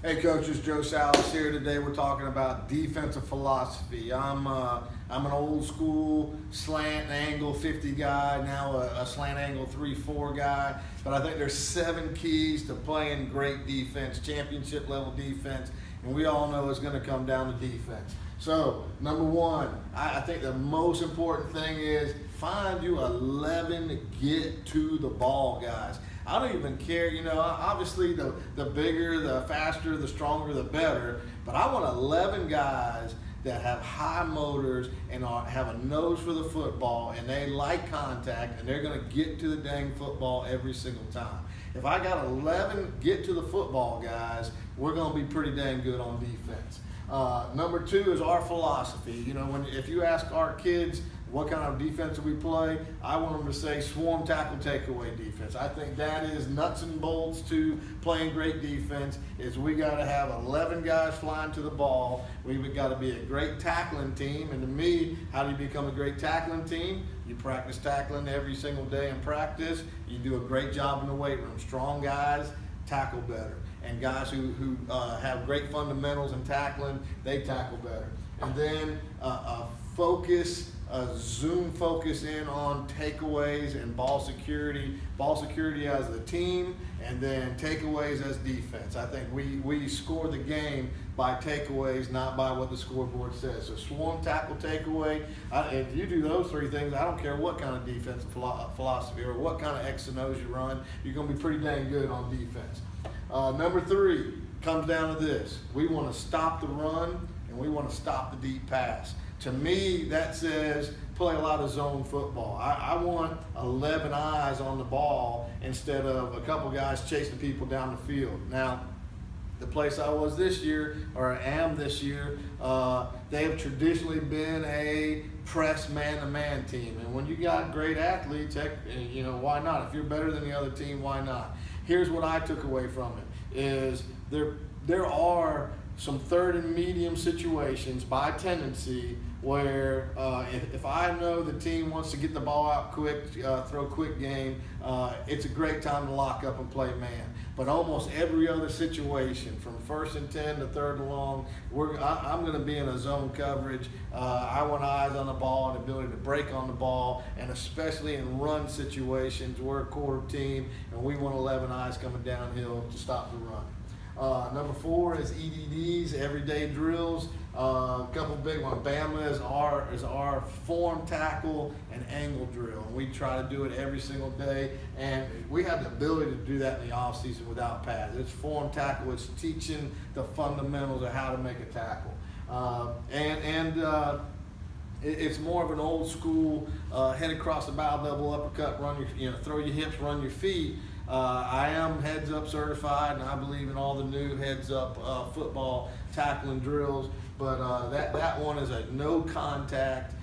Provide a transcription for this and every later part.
Hey coaches, Joe Salas here. Today we're talking about defensive philosophy. I'm an old school slant angle 50 guy, now a slant angle 3-4 guy, but I think there's 7 keys to playing great defense, championship level defense, and we all know it's going to come down to defense. So, number one, I think the most important thing is find you 11 get to the ball guys. I don't even care, obviously the bigger, the faster, the stronger, the better, but I want 11 guys that have high motors and have a nose for the football, and they like contact, and they're going to get to the dang football every single time. If I got 11 get to the football guys, we're going to be pretty dang good on defense. Number 2 is our philosophy. If you ask our kids what kind of defense we play, I want them to say swarm tackle takeaway defense. I think that is nuts and bolts to playing great defense. Is we got to have 11 guys flying to the ball. We've got to be a great tackling team. And to me, how do you become a great tackling team? You practice tackling every single day in practice. You do a great job in the weight room. Strong guys tackle better. And guys who have great fundamentals in tackling, they tackle better. And then zoom focus in on takeaways and ball security as the team, and then takeaways as defense. I think we score the game by takeaways, not by what the scoreboard says. So swarm, tackle, takeaway. If you do those 3 things, I don't care what kind of defensive philosophy or what kind of X and O's you run, you're going to be pretty dang good on defense. Number 3 comes down to this. We want to stop the run, and we want to stop the deep pass. To me, that says play a lot of zone football. I want 11 eyes on the ball instead of a couple guys chasing people down the field. Now, the place I was this year, or am this year, they have traditionally been a press man-to-man team. And when you got great athletes, why not? If you're better than the other team, why not? Here's what I took away from it, is there are some third and medium situations by tendency where if I know the team wants to get the ball out quick, throw quick game, it's a great time to lock up and play man. But almost every other situation, from 1st and 10 to 3rd and long, I'm going to be in a zone coverage. I want eyes on the ball and ability to break on the ball, and especially in run situations, we're a quarter team, and we want 11 eyes coming downhill to stop the run. Number 4 is EDDs, everyday drills. A couple big ones. Bama is our form tackle and angle drill. And we try to do it every single day. And we have the ability to do that in the off season without pads. It's form tackle. It's teaching the fundamentals of how to make a tackle. It's more of an old school head across the bow, double uppercut, throw your hips, run your feet. I am heads up certified, and I believe in all the new heads up football tackling drills. But that one is a no contact,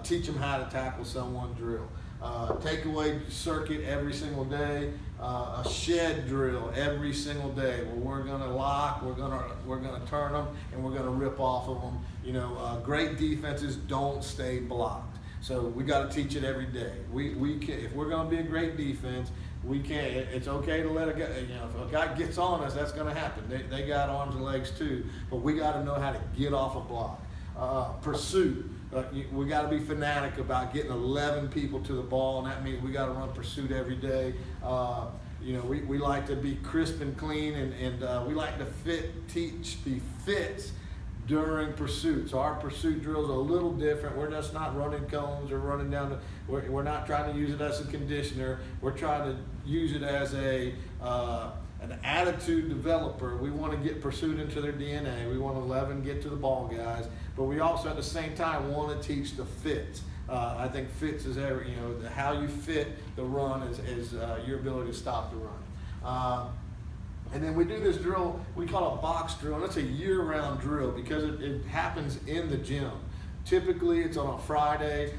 teach them how to tackle someone drill. Takeaway circuit every single day. A shed drill every single day where we're gonna lock, we're gonna turn them, and we're gonna rip off of them. Great defenses don't stay blocked. So we got to teach it every day. We can, if we're going to be a great defense, we can't. It's okay to let a guy. If a guy gets on us, that's going to happen. They got arms and legs too, but we got to know how to get off a block. Pursuit. We got to be fanatic about getting 11 people to the ball, and that means we got to run pursuit every day. We like to be crisp and clean, and we like to teach the fits during pursuit. So our pursuit drills are a little different. We're just not running cones or running down we're not trying to use it as a conditioner. We're trying to use it as an attitude developer. We want to get pursuit into their DNA. We want 11 get to the ball guys, but we also at the same time want to teach the fits. I think fits is how you fit the run is your ability to stop the run. And then we do this drill we call a box drill, and it's a year-round drill because it happens in the gym. Typically, it's on a Friday.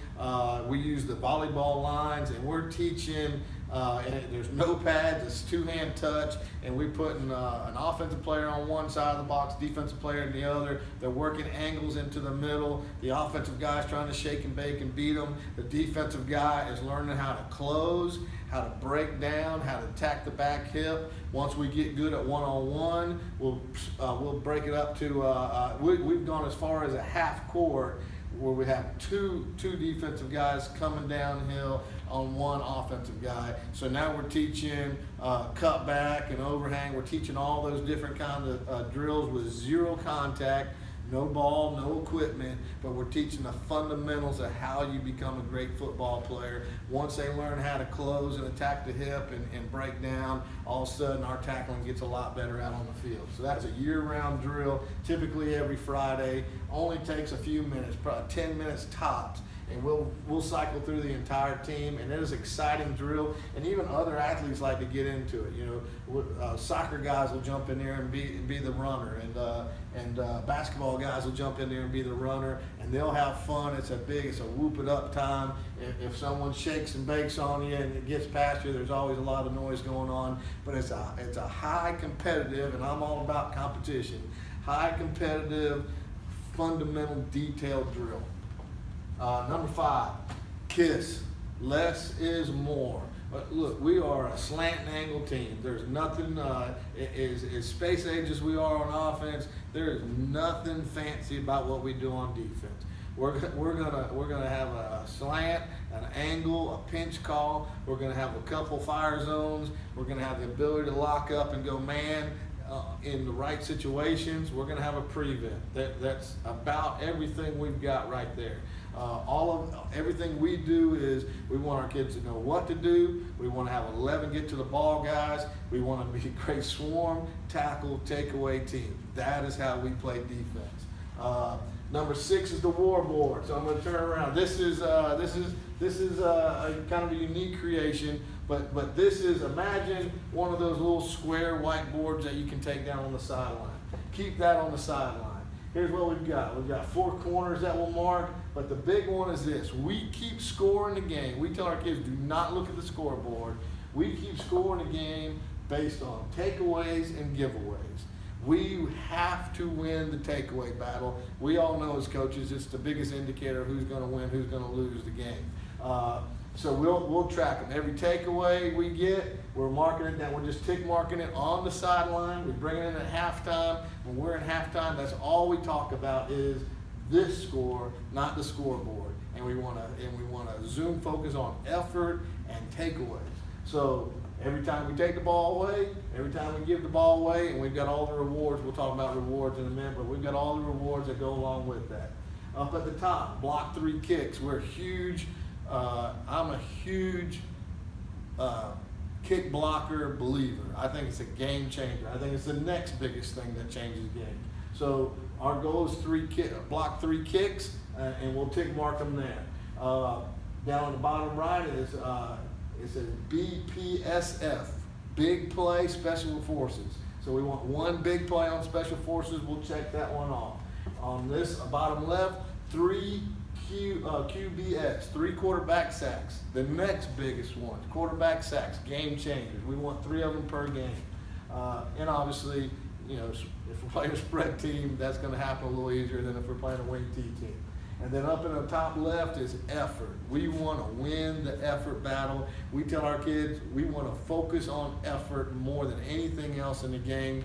We use the volleyball lines, and we're teaching There's no pads, it's two-hand touch, and we're putting an offensive player on one side of the box, defensive player in the other. They're working angles into the middle. The offensive guy's trying to shake and bake and beat them. The defensive guy is learning how to close, how to break down, how to attack the back hip. Once we get good at one-on-one, we'll break it up to, we've gone as far as a half court where we have two defensive guys coming downhill on one offensive guy. So now we're teaching cut back and overhang. We're teaching all those different kinds of drills with zero contact, no ball, no equipment, but we're teaching the fundamentals of how you become a great football player. Once they learn how to close and attack the hip and break down, all of a sudden our tackling gets a lot better out on the field. So that's a year-round drill, typically every Friday. Only takes a few minutes, probably 10 minutes tops. And we'll cycle through the entire team, and it is an exciting drill. And even other athletes like to get into it. You know, soccer guys will jump in there and be the runner, and basketball guys will jump in there and be the runner, and they'll have fun. It's a whoop it up time. If someone shakes and bakes on you and it gets past you, there's always a lot of noise going on. But it's a high competitive, and I'm all about competition. High competitive, fundamental, detailed drill. Number 5, KISS. Less is more. Look, we are a slant and angle team. There's nothing, as space age as we are on offense, there is nothing fancy about what we do on defense. We're gonna have a slant, an angle, a pinch call. We're gonna have a couple fire zones. We're gonna have the ability to lock up and go man. In the right situations, we're going to have a prevent. That's about everything we've got right there. Everything we do is we want our kids to know what to do. We want to have 11 get to the ball guys. We want to be a great swarm, tackle, takeaway team. That is how we play defense. Number 6 is the war board. So I'm going to turn around. This is a kind of a unique creation. But this is, imagine one of those little square whiteboards that you can take down on the sideline. Keep that on the sideline. Here's what we've got. We've got 4 corners that we'll mark, but the big one is this. We keep scoring the game. We tell our kids, do not look at the scoreboard. We keep scoring the game based on takeaways and giveaways. We have to win the takeaway battle. We all know as coaches, it's the biggest indicator of who's going to win, who's going to lose the game. So we'll track them. Every takeaway we get, we're marking it down. We're just tick marking it on the sideline. We bring it in at halftime. When we're in halftime, that's all we talk about is this score, not the scoreboard. And we want to zoom focus on effort and takeaways. So every time we take the ball away, every time we give the ball away, and we've got all the rewards. We'll talk about rewards in a minute, but we've got all the rewards that go along with that. Up at the top, block 3 kicks. We're huge. I'm a huge kick blocker believer. I think it's a game changer. I think it's the next biggest thing that changes the game. So our goal is block 3 kicks, and we'll tick mark them there. Down on the bottom right is it says BPSF, Big Play Special Forces. So we want one big play on Special Forces. We'll check that one off. On this bottom left, 3 QBS, 3 quarterback sacks. The next biggest one, quarterback sacks, game changers. We want 3 of them per game. And obviously, you know, if we're playing a spread team, that's going to happen a little easier than if we're playing a wing T team. And then up in the top left is effort. We want to win the effort battle. We tell our kids we want to focus on effort more than anything else in the game.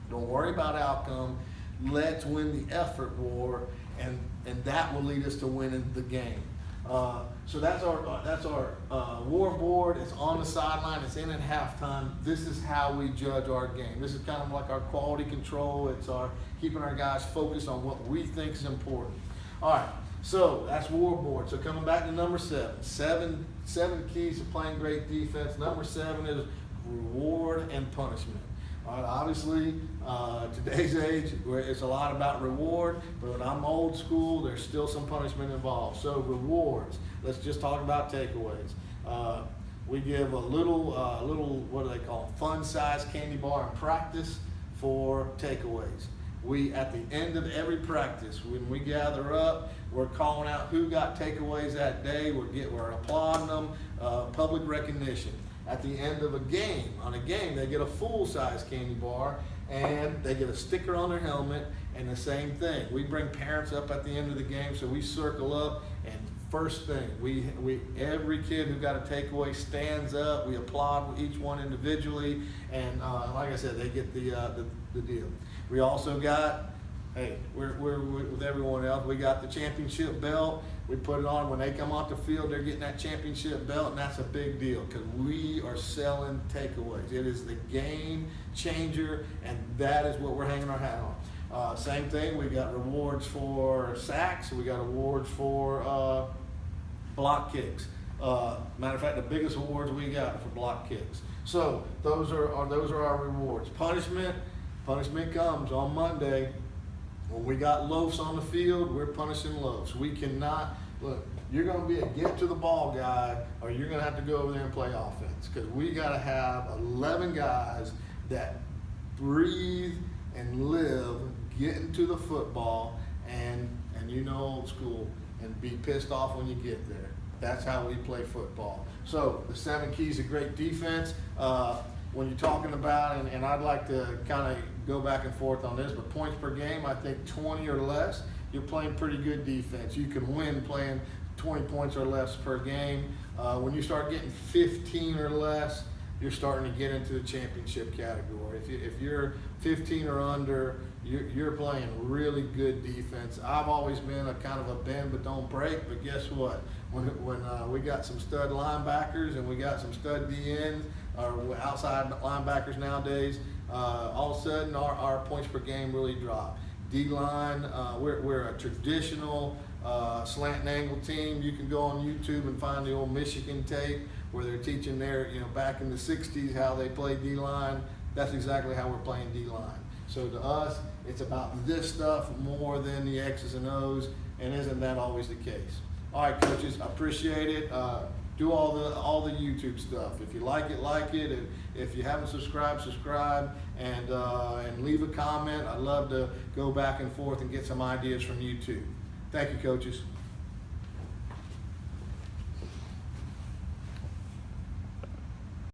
Don't worry about outcome. Let's win the effort war, and that will lead us to winning the game. So that's our war board. It's on the sideline. It's in at halftime. This is how we judge our game. This is kind of like our quality control. It's our keeping our guys focused on what we think is important. All right, so that's war board. So coming back to number 7. Seven keys to playing great defense. Number 7 is reward and punishment. All right, obviously, today's age, where it's a lot about reward, but when I'm old school, there's still some punishment involved. So rewards, let's just talk about takeaways. We give a little, what do they call them, fun-sized candy bar in practice for takeaways. At the end of every practice, when we gather up, we're calling out who got takeaways that day. We're applauding them, public recognition. at the end of a game. On a game, they get a full-size candy bar, and they get a sticker on their helmet, and the same thing. We bring parents up at the end of the game, so we circle up, and first thing, every kid who got a takeaway stands up. We applaud each one individually, and like I said, they get the deal. We also got, hey, we're with everyone else. We got the championship belt. We put it on when they come off the field. They're getting that championship belt, and that's a big deal because we are selling takeaways. It is the game changer, and that is what we're hanging our hat on. Same thing. We got rewards for sacks. We got awards for block kicks. Matter of fact, the biggest awards we got are for block kicks. So those are our rewards. Punishment comes on Monday. When we got loafs on the field, we're punishing loafs. We cannot, look, you're going to be a get to the ball guy, or you're going to have to go over there and play offense, because we got to have 11 guys that breathe and live getting to the football, and you know, old school, and be pissed off when you get there. That's how we play football. So the 7 keys of great defense, when you're talking about, and I'd like to kind of go back and forth on this, but points per game, I think 20 or less, you're playing pretty good defense. You can win playing 20 points or less per game. When you start getting 15 or less, you're starting to get into the championship category. If you're 15 or under, you're playing really good defense. I've always been a kind of a bend but don't break, but guess what? When we got some stud linebackers and we got some stud DNs, or outside linebackers nowadays, all of a sudden our points per game really drop. D-line, we're a traditional slant and angle team. You can go on YouTube and find the old Michigan tape where they're teaching their, back in the 60s how they played D-line. That's exactly how we're playing D-line. So to us, it's about this stuff more than the X's and O's, and isn't that always the case? All right, coaches, I appreciate it. Do all the YouTube stuff. If you like it, and if you haven't subscribed, subscribe, and leave a comment. I'd love to go back and forth and get some ideas from you too. Thank you, coaches.